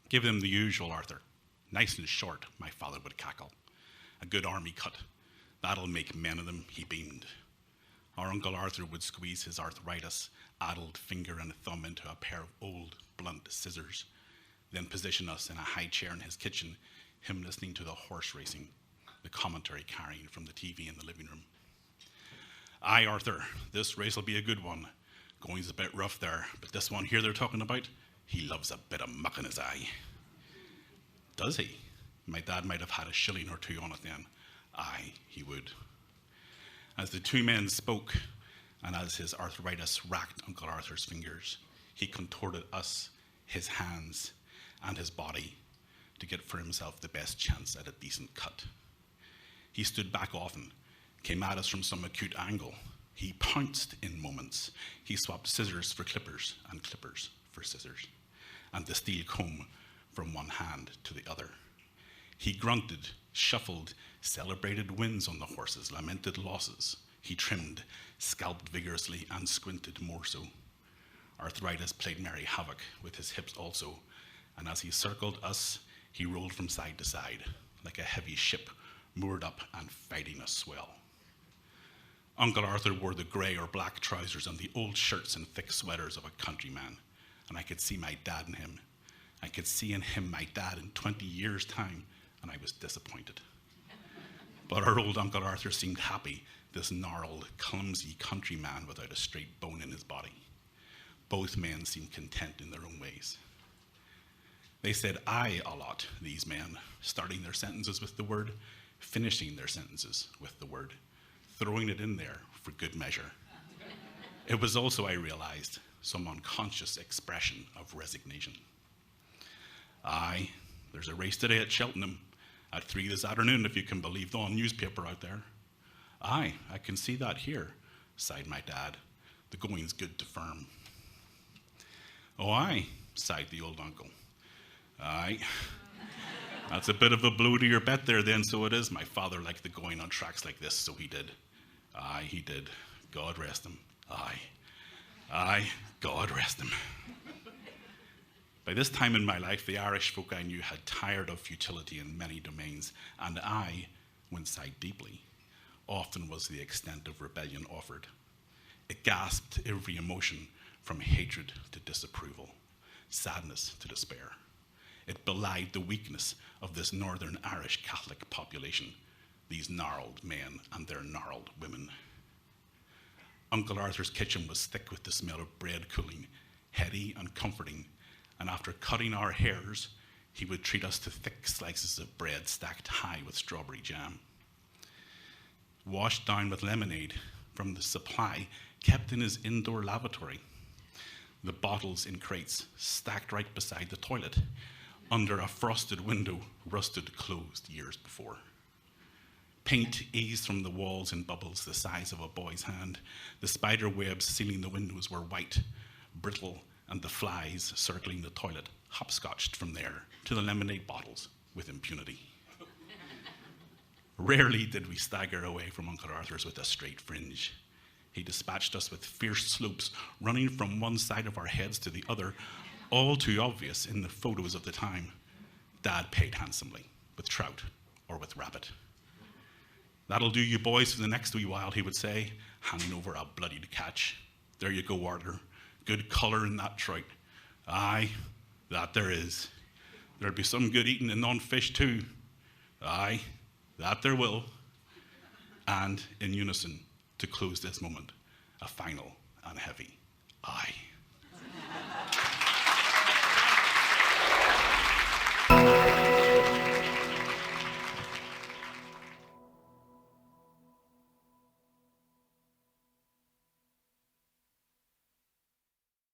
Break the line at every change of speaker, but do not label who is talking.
Give them the usual, Arthur. Nice and short, my father would cackle. A good army cut. That'll make men of them, he beamed. Our Uncle Arthur would squeeze his arthritis-addled finger and thumb into a pair of old, blunt scissors, then position us in a high chair in his kitchen, him listening to the horse racing, the commentary carrying from the TV in the living room. Aye, Arthur, this race will be a good one. Going's a bit rough there, but this one here they're talking about, he loves a bit of muck in his eye. Does he? My dad might have had a shilling or two on it then. Aye, he would. As the two men spoke, and as his arthritis racked Uncle Arthur's fingers, he contorted us, his hands, and his body to get for himself the best chance at a decent cut. He stood back often, came at us from some acute angle. He pounced in moments. He swapped scissors for clippers and clippers for scissors, and the steel comb from one hand to the other. He grunted, shuffled, celebrated wins on the horses, lamented losses. He trimmed, scalped vigorously, and squinted more so. Arthritis played merry havoc with his hips also, and as he circled us, he rolled from side to side, like a heavy ship moored up and fighting a swell. Uncle Arthur wore the grey or black trousers and the old shirts and thick sweaters of a countryman, and I could see my dad in him. I could see in him my dad in 20 years' time, and I was disappointed. But our old Uncle Arthur seemed happy, this gnarled, clumsy countryman without a straight bone in his body. Both men seemed content in their own ways. They said aye a lot, these men, starting their sentences with the word, finishing their sentences with the word, throwing it in there for good measure. It was also, I realized, some unconscious expression of resignation. Aye, there's a race today at Cheltenham, at 3 this afternoon, if you can believe the old newspaper out there. Aye, I can see that here, sighed my dad. The going's good to firm. Oh, aye, sighed the old uncle. Aye, that's a bit of a blow to your bet there then, so it is. My father liked the going on tracks like this, so he did. Aye, he did. God rest him. Aye. Aye, God rest him. By this time in my life, the Irish folk I knew had tired of futility in many domains, and I, when sighed deeply, often was the extent of rebellion offered. It gasped every emotion from hatred to disapproval, sadness to despair. It belied the weakness of this Northern Irish Catholic population, these gnarled men and their gnarled women. Uncle Arthur's kitchen was thick with the smell of bread cooling, heady and comforting, and after cutting our hairs, he would treat us to thick slices of bread stacked high with strawberry jam. Washed down with lemonade from the supply kept in his indoor lavatory. The bottles in crates stacked right beside the toilet, under a frosted window rusted closed years before. Paint eased from the walls in bubbles the size of a boy's hand. The spider webs sealing the windows were white, brittle, and the flies circling the toilet hopscotched from there to the lemonade bottles with impunity. Rarely did we stagger away from Uncle Arthur's with a straight fringe. He dispatched us with fierce slopes running from one side of our heads to the other, all too obvious in the photos of the time. Dad paid handsomely, with trout or with rabbit. That'll do you boys for the next wee while, he would say, handing over a bloodied catch. There you go, Arthur. Good colour in that trout. Aye, that there is. There'll be some good eating in non-fish too. Aye, that there will. And in unison, to close this moment, a final and heavy aye.